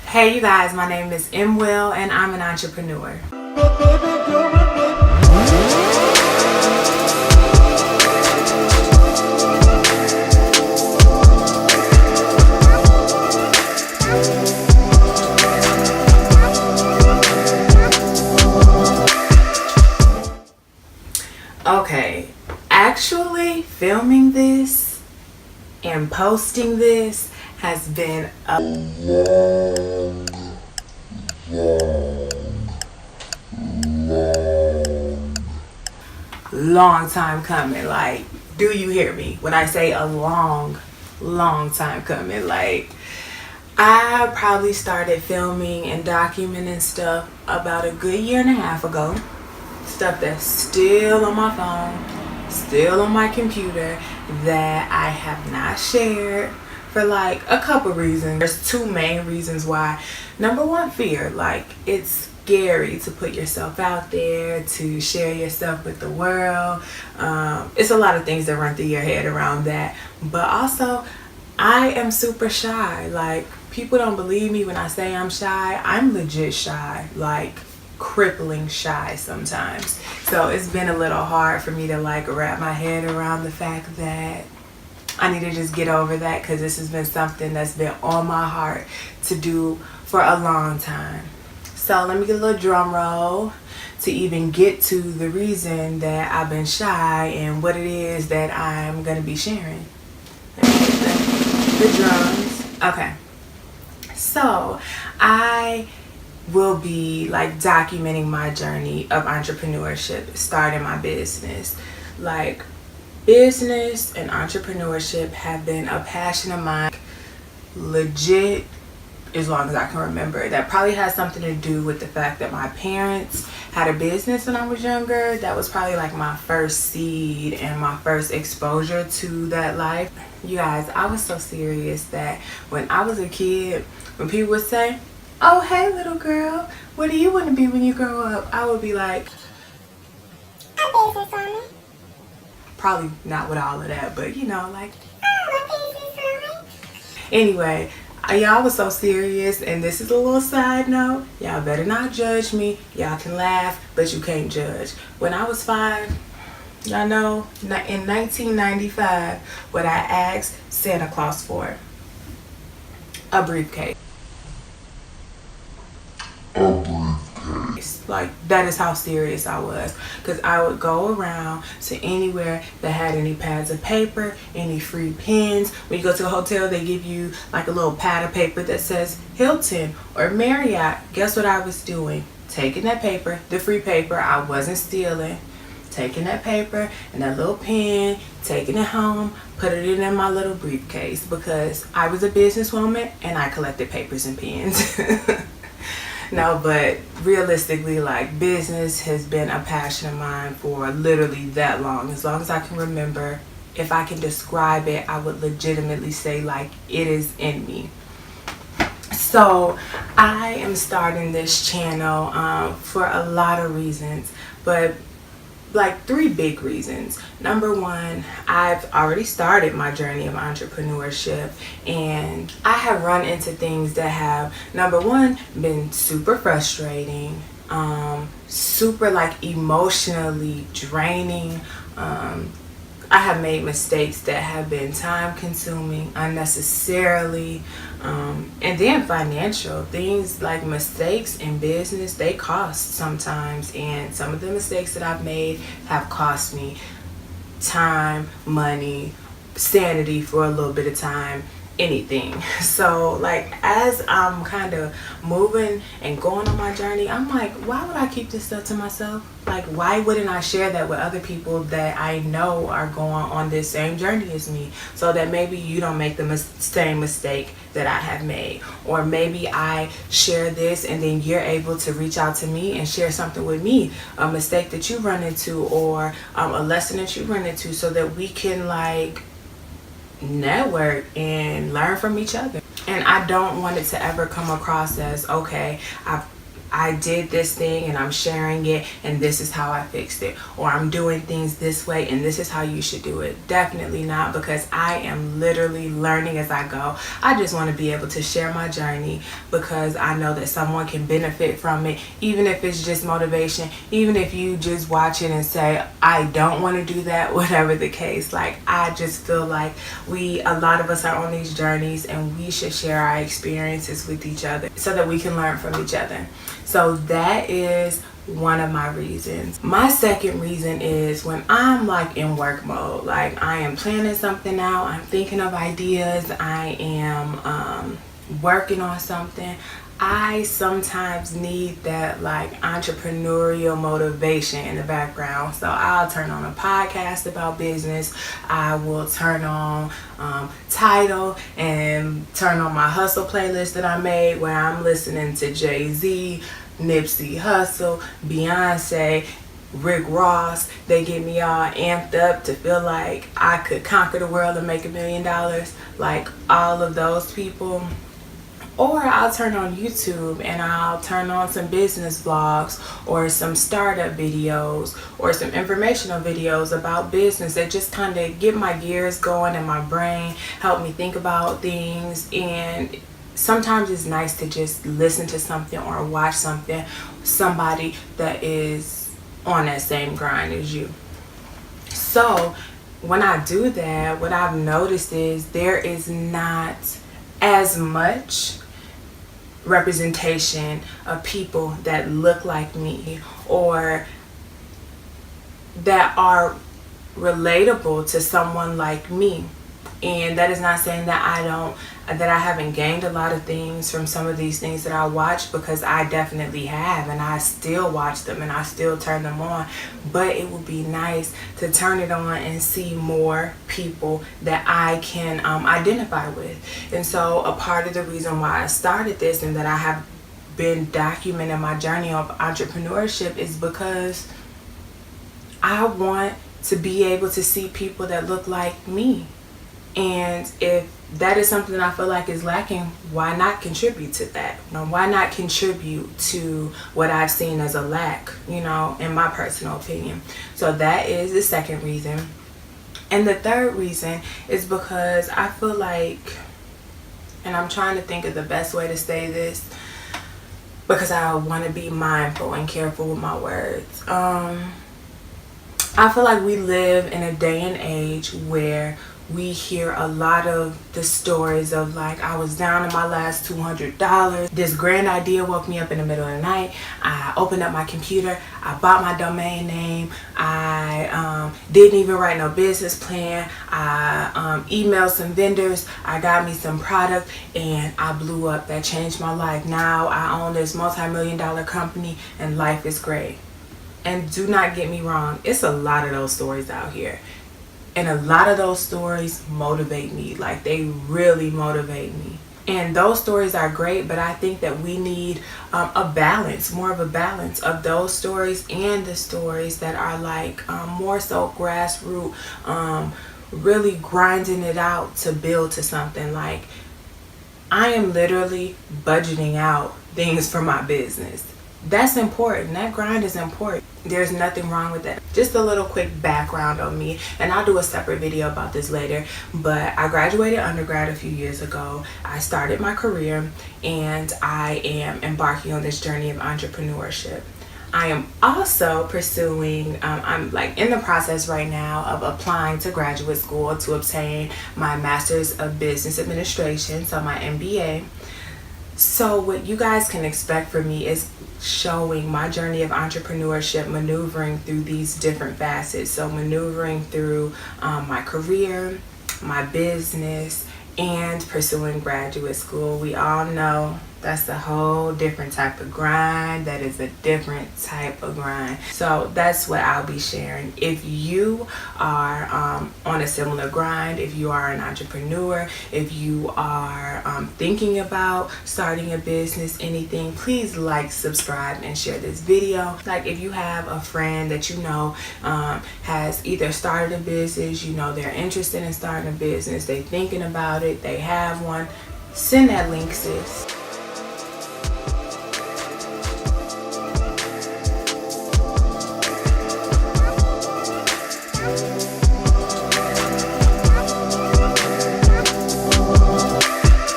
Hey you guys, my name is Will and I'm an entrepreneur. Okay, actually filming this and posting this has been a long time coming. Like, do you hear me when I say a long time coming? Like, I probably started filming and documenting stuff about a good year and a half ago. Stuff that's still on my phone, still on my computer, that I have not shared for like a couple reasons. There's two main reasons why. Number one, fear. Like, it's scary to put yourself out there, to share yourself with the world. It's a lot of things that run through your head around that. But also, I am super shy. Like, people don't believe me when I say I'm shy. I'm legit shy. Like, crippling shy sometimes. So it's been a little hard for me to like wrap my head around the fact that I need to just get over that, because this has been something that's been on my heart to do for a long time. So let me get a little drum roll to even get to the reason that I've been shy and what it is that I'm going to be sharing. Let me get the drums. Okay. So I will be like documenting my journey of entrepreneurship, starting my business. Like, business and entrepreneurship have been a passion of mine legit as long as I can remember. That probably has something to do with the fact that my parents had a business when I was younger. That was probably like my first seed and my first exposure to that life. You guys, I was so serious that when I was a kid, when people would say, "Oh, hey little girl, what do you want to be when you grow up?" I would be like, "A business owner." Probably not with all of that, but you know, like, "Oh, a business owner." Anyway, y'all was so serious, and this is a little side note. Y'all better not judge me. Y'all can laugh, but you can't judge. When I was 5, y'all know, in 1995, what I asked Santa Claus for? A briefcase. Like, that is how serious I was, because I would go around to anywhere that had any pads of paper, any free pens. When you go to a hotel, they give you like a little pad of paper that says Hilton or Marriott. Guess what I was doing? Taking that paper, the free paper, I wasn't stealing, taking that paper and that little pen, taking it home, put it in my little briefcase, because I was a businesswoman and I collected papers and pens. No, but realistically, like, business has been a passion of mine for literally that long. As long as I can remember. If I can describe it, I would legitimately say, like, it is in me. So I am starting this channel for a lot of reasons, but like 3 big reasons. Number one, I've already started my journey of entrepreneurship, and I have run into things that have, number one, been super frustrating, super like emotionally draining. I have made mistakes that have been time consuming unnecessarily, and then financial things. Like, mistakes in business, they cost sometimes, and some of the mistakes that I've made have cost me time, money, sanity for a little bit of time, anything. So like, as I'm kind of moving and going on my journey, I'm like, why would I keep this stuff to myself? Like, why wouldn't I share that with other people that I know are going on this same journey as me, so that maybe you don't make the same mistake that I have made? Or maybe I share this and then you're able to reach out to me and share something with me, a mistake that you run into, or a lesson that you run into, so that we can like network and learn from each other. And I don't want it to ever come across as, okay, I've I did this thing and I'm sharing it and this is how I fixed it, or I'm doing things this way and this is how you should do it. Definitely not, because I am literally learning as I go. I just want to be able to share my journey because I know that someone can benefit from it, even if it's just motivation, even if you just watch it and say, I don't want to do that, whatever the case. Like, I just feel like a lot of us are on these journeys and we should share our experiences with each other so that we can learn from each other. So that is one of my reasons. My second reason is when I'm like in work mode, like I am planning something out, I'm thinking of ideas, I am working on something, I sometimes need that like entrepreneurial motivation in the background. So I'll turn on a podcast about business. I will turn on Tidal and turn on my hustle playlist that I made where I'm listening to Jay-Z, Nipsey Hussle, Beyonce, Rick Ross. They get me all amped up to feel like I could conquer the world and make $1 million, like all of those people. Or I'll turn on YouTube and I'll turn on some business vlogs or some startup videos or some informational videos about business that just kind of get my gears going in my brain, help me think about things. And sometimes it's nice to just listen to something or watch somebody that is on that same grind as you. So when I do that, what I've noticed is there is not as much representation of people that look like me or that are relatable to someone like me. And that is not saying that I haven't gained a lot of things from some of these things that I watch, because I definitely have, and I still watch them and I still turn them on. But it would be nice to turn it on and see more people that I can identify with. And so a part of the reason why I started this and that I have been documenting my journey of entrepreneurship is because I want to be able to see people that look like me. And if that is something I feel like is lacking, why not contribute to that? Why not contribute to what I've seen as a lack, in my personal opinion? So that is the second reason. And the third reason is because I feel like, and I'm trying to think of the best way to say this because I want to be mindful and careful with my words. I feel like we live in a day and age where we hear a lot of the stories of like, I was down to my last $200. This grand idea woke me up in the middle of the night. I opened up my computer. I bought my domain name. I didn't even write no business plan. I emailed some vendors. I got me some product and I blew up. That changed my life. Now I own this multi-million-dollar company and life is great. And do not get me wrong, it's a lot of those stories out here. And a lot of those stories motivate me. Like, they really motivate me. And those stories are great, but I think that we need a balance, more of a balance of those stories and the stories that are like more so grassroots, really grinding it out to build to something. Like, I am literally budgeting out things for my business. That's important. That grind is important. There's nothing wrong with that. Just a little quick background on me, and I'll do a separate video about this later, but I graduated undergrad a few years ago. I started my career and I am embarking on this journey of entrepreneurship. I am also pursuing, I'm like in the process right now of applying to graduate school to obtain my Master's of Business Administration, so my MBA. So what you guys can expect from me is showing my journey of entrepreneurship, maneuvering through these different facets. So maneuvering through my career, my business, and pursuing graduate school. We all know that's a whole different type of grind. That is a different type of grind. So that's what I'll be sharing. If you are on a similar grind, if you are an entrepreneur, if you are thinking about starting a business, anything, please like, subscribe, and share this video. Like, if you have a friend that you know has either started a business, they're interested in starting a business, they're thinking about it, they have one, send that link, sis.